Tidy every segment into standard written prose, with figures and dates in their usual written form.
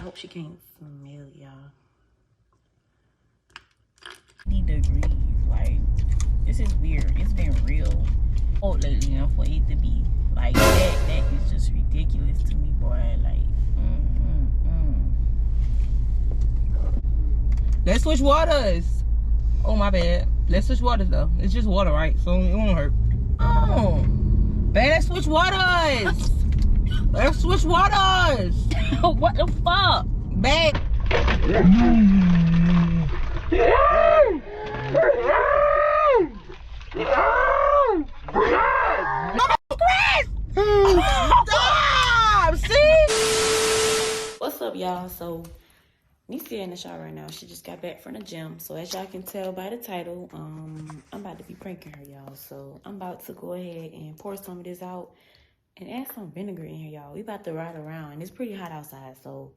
hope she can't smell y'all. Degrees, like, this is weird. It's been real cold lately, and for it to be like that is just ridiculous to me, boy. Like, Let's switch waters. Oh, my bad. Let's switch waters, though. It's just water, right? So it won't hurt. Oh, babe, let's switch waters. Let's switch waters. What the fuck, babe? Stop! See? What's up, y'all? So Necia in the shower right now. She just got back from the gym. So as y'all can tell by the title, I'm about to be pranking her, y'all. So I'm about to go ahead and pour some of this out and add some vinegar in here, y'all. We about to ride around. It's pretty hot outside, so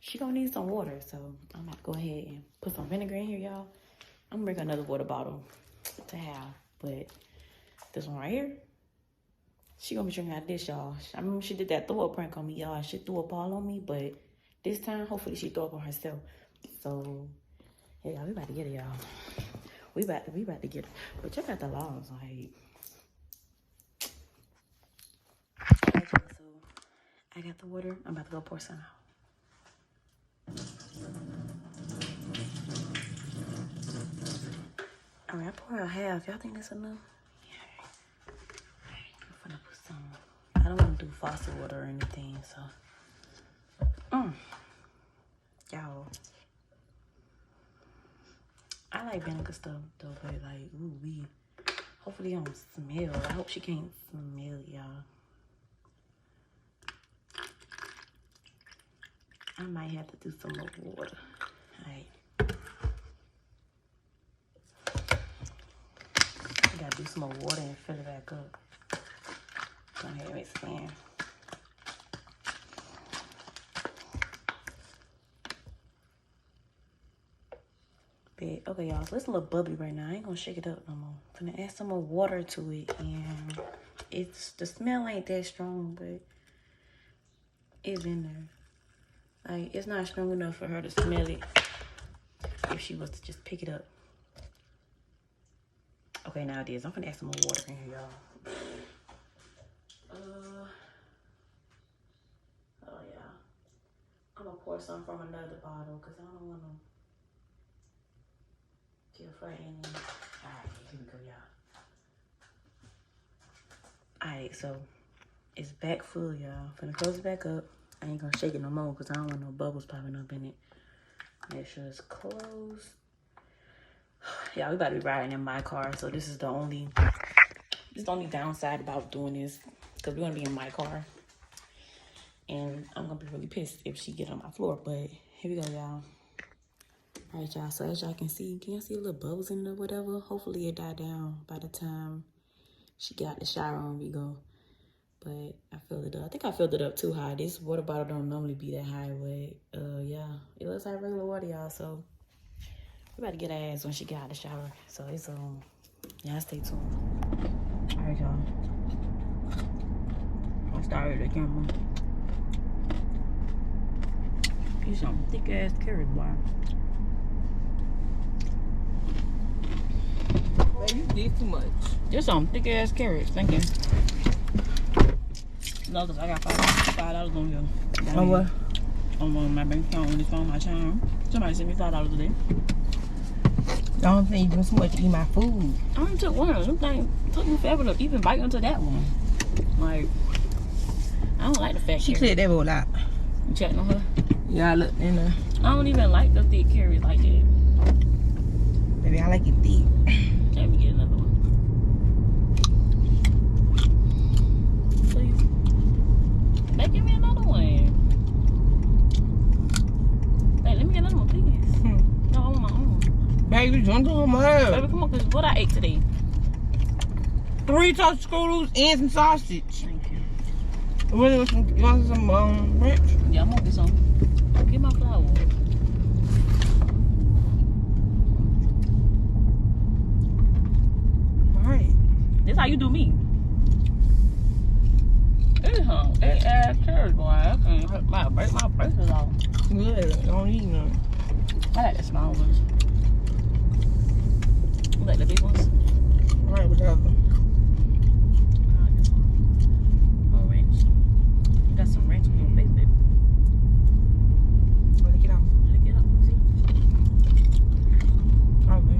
she gonna need some water. So I'm about to go ahead and put some vinegar in here, y'all. I'm gonna bring another water bottle to have, but this one right here, she gonna be drinking out of this, y'all. I remember she did that throw up prank on me, y'all. She threw up all on me, but this time, hopefully she throw up on herself. So, yeah, y'all, we about to get it, y'all. We about to get it. But check out the laws, like. Alright, y'all, so I got the water. I'm about to go pour some out. Alright, I pour out half. Y'all think that's enough? Yeah. I'm gonna put some. I don't want to do faucet water or anything, so. Y'all, I like vinegar stuff though, but like, ooh wee. Hopefully it don't smell. I hope she can't smell y'all. I might have to do some more water. Alright. I gotta do some more water and fill it back up. Go ahead and expand. Okay, y'all, so it's a little bubbly right now. I ain't gonna shake it up no more. I'm gonna add some more water to it, and the smell ain't that strong, but it's in there. Like, it's not strong enough for her to smell it if she was to just pick it up. Okay, now it is. I'm gonna add some more water in here, y'all. Oh yeah. I'm gonna pour some from another bottle because I don't want to get frightened. Alright, here we go, y'all. Alright, so it's back full, y'all. Finna close it back up. I ain't gonna shake it no more because I don't want no bubbles popping up in it. Make sure it's closed. Yeah, we about to be riding in my car, so this is the only downside about doing this, because we're gonna be in my car. And I'm gonna be really pissed if she get on my floor, but here we go, y'all. Alright, y'all, so as y'all can y'all see little bubbles in it or whatever? Hopefully it died down by the time she got the shower on we go. But I filled it up. I think I filled it up too high. This water bottle don't normally be that high, but yeah, it looks like regular water, y'all. So we about to get her ass when she get out of the shower. So it's yeah, stay tuned. Alright, y'all. I'll start with the camera. These some thick ass carrots, boy. Man, you did too much. Just some thick ass carrots. Thank you. No, cause I got $5 on you. On what? On my bank account on this phone, my channel. Somebody sent me $5 today. I don't think you doing so much to eat my food. I only took one. Them things took me forever to even bite into that one. Like, I don't like the fat She carrots. cleared that bowl out. You checking on her? Yeah, I looked in there. I don't even like the thick carrots like that. Baby, I like it thick. Let me get another one. Please. Babe, give me another one. Hey, let me get another one, please. No, I want my own. Baby, don't do much. Baby, come on, because what I ate today. 3 toasted screws and some sausage. Thank you. You want some ranch? Yeah, I'm gonna get some. Get my flour. Alright. This how you do me. It's ass carrots, boy. I can't break my braces off. Good. I don't eat none. I like the small ones. You like the big ones? Right, whatever. Oh, ranch. You got some ranch on your face, baby. Lick it off. Lick it up. See? Probably.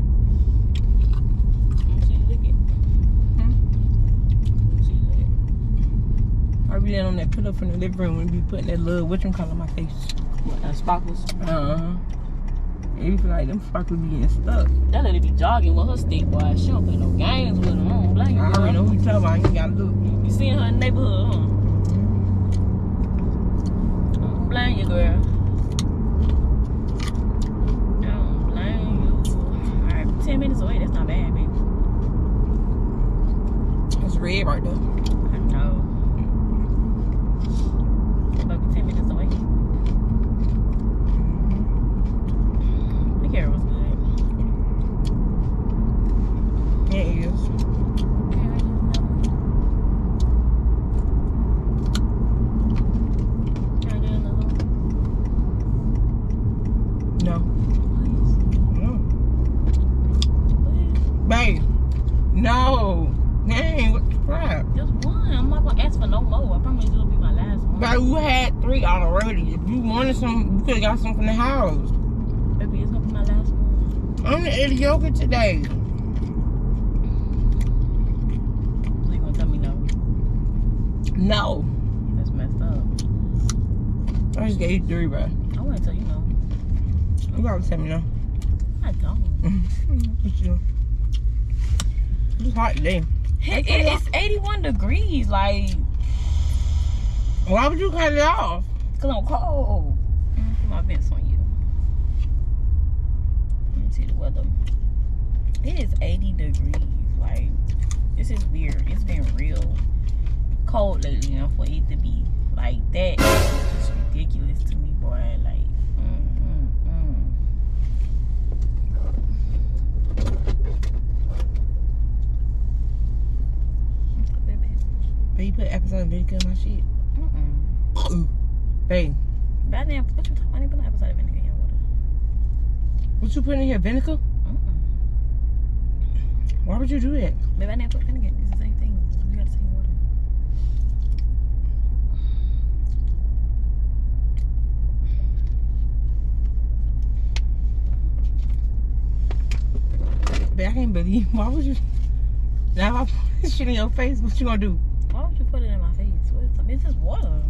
Let me see you lick it. Hmm? Let me see you lick it. I be laying on that pillow from the living room and be putting that little whatchamacallit on my face. What, sparkles? You feel like them sparkles be getting stuck. That lady be jogging with her stick, boy. She don't play no games with them. I don't blame you. I already know who you talking about. I ain't gotta look. You seen her in the neighborhood, huh? I don't blame you, girl. I don't blame you. Alright, 10 minutes away. That's not bad, baby. It's red right there. I know. About 10 minutes away. The hair was good. Yeah, it is. Can I get another one? No. Please. No. Please. Babe. No. Dang, what the crap? Just one. I'm not gonna ask for no more. I promise it'll be my last one. Babe, you had 3 already. If you wanted some, you could have got some from the house. Baby, it's gonna be my last one. I'm gonna eat yogurt today. So you gonna tell me no? No. That's messed up. I just gave you 3, bro. I wanna tell you no. You gotta tell me no. I don't. What you doing? It's hot today. It's 81 degrees. Like, Why would you cut it off? cause I'm cold. Put my vents on you. Let me see the weather. It is 80 degrees. Like, this is weird. It's been real cold lately, you know, for it to be like that. It's just ridiculous to me, boy. Like, Babe, you put apple cider vinegar in my shit. Babe, But I didn't, what you talking about? I didn't put no apple cider vinegar in your water. what you putting in here? Vinegar? Why would you do that? Maybe I didn't put vinegar. It's the same thing. We got the same water. Babe, I can't believe. Why would you? Now if I put this shit in your face, what you gonna do? Why would you put it in my face? What is, it's just water.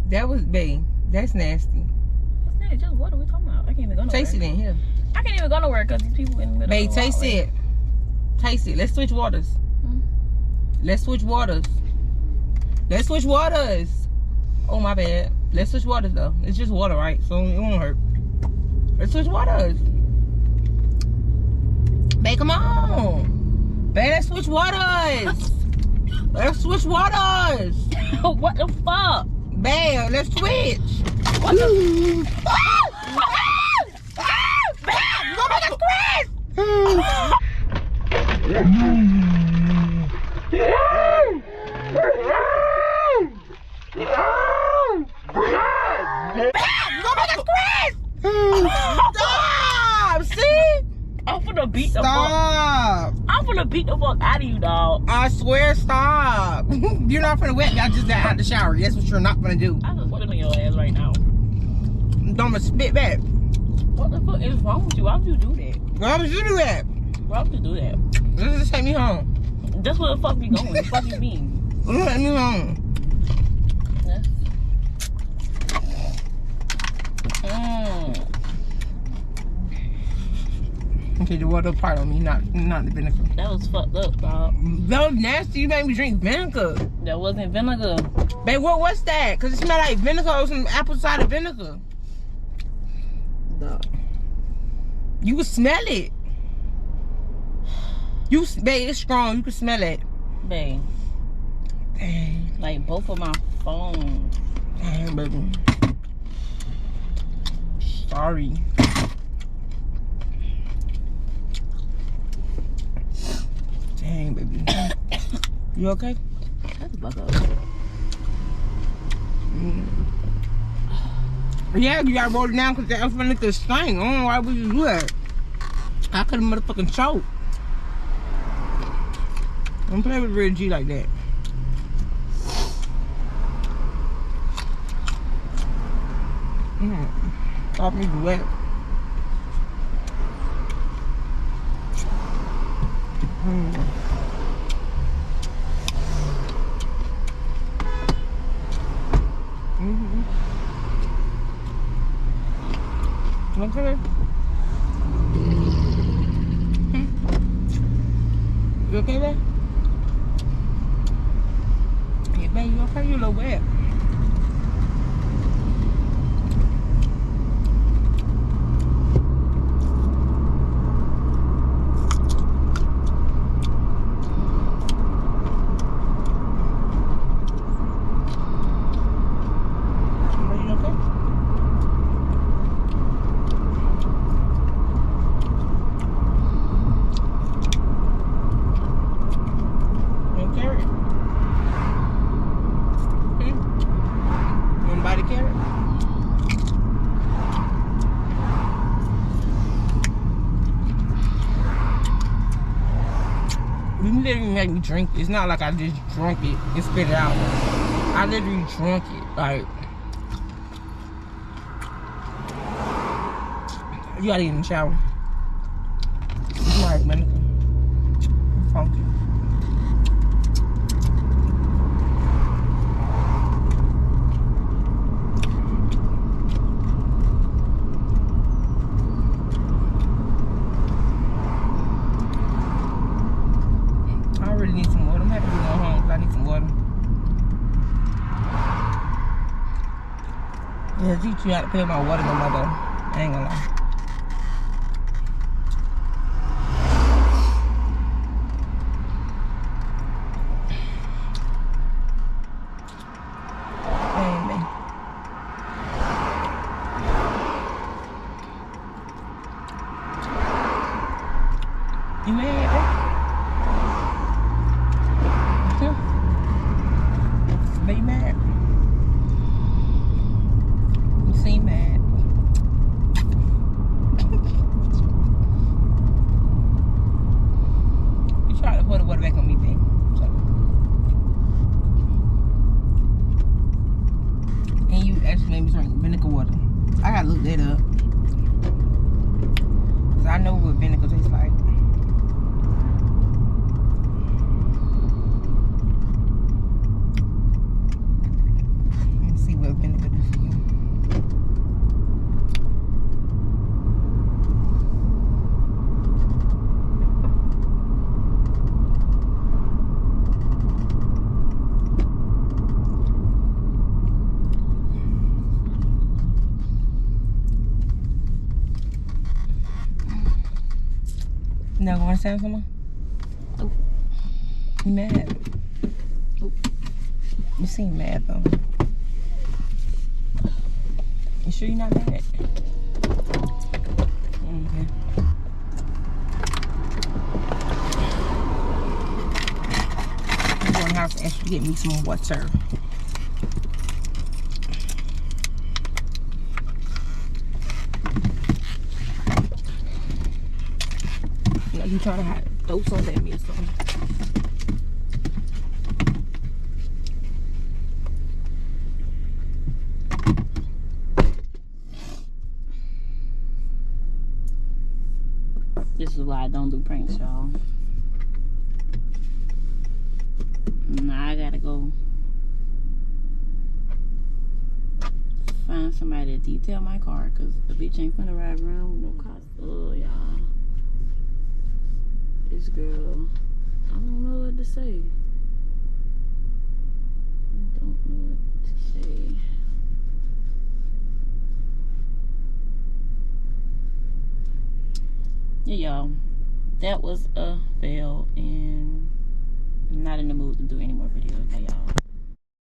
That was, babe, that's nasty. What's that? Just water. What we talking about? I can't even go nowhere. Taste it in here. I can't even go nowhere because these people in the middle Babe, of the taste walkway. it. Taste it. Let's switch waters. Let's switch waters. Let's switch waters. Oh, my bad. Let's switch waters, though. It's just water, right? So it won't hurt. Let's switch waters. Babe, come on. Babe, let's switch waters. Let's switch waters. What the fuck? Babe, let's switch. What the Babe, you gonna make us crash. Stop! See? I'm finna beat the fuck. Stop! I'm finna beat the fuck out of you, dog. I swear, stop! You're not finna wet me. I just got out the shower. That's what you're not gonna do. I just put it on your ass right now. Don't spit back. What the fuck is wrong with you? Why would you do that? Why would you do that? Why would you do that? Let's just take me home. That's where the fuck we going. The fuck you mean? Let me home. Okay, the water part on me, not the vinegar. That was fucked up, dog. That was nasty. You made me drink vinegar. That wasn't vinegar. Babe, what's that? Cause it smelled like vinegar or some apple cider vinegar. Dog. You can smell it. Babe, it's strong. You can smell it. Babe. Dang. Like both of my phones. Dang, baby. Sorry. You okay? Shut the fuck up. Yeah, you gotta roll it down because that's when it's stink. I don't know why we just do that. I could have motherfucking choked. Don't play with Red G like that. Stop me to wet. Okay. You okay there? Hey, babe, you okay? You a little wet. You literally make me drink it. It's not like I just drunk it and spit it out. I literally drunk it. Like, you gotta get in the shower. It's like, man, it's funky. Yeah, teach you how to pay my water no more though. I ain't gonna lie. Hey, man. You mad, bro? Be mad. Mad. You try to put the water back on me, babe. So. And you actually made me drink vinegar water. I gotta look that up. Cause I know what vinegar tastes like. Let's see what vinegar does for you. Now, want to say something? Oh, you mad? Oh, you seem mad though. You sure you're not mad? Okay. I'm going to the house and ask you to get me some water. You trying to throw something at me or something? This is why I don't do pranks, y'all. Now I gotta go find somebody to detail my car, cause the bitch ain't finna ride around with no cops. Oh, y'all. This girl, I don't know what to say. I don't know what to say. Yeah, y'all, that was a fail, and I'm not in the mood to do any more videos. Hey, y'all.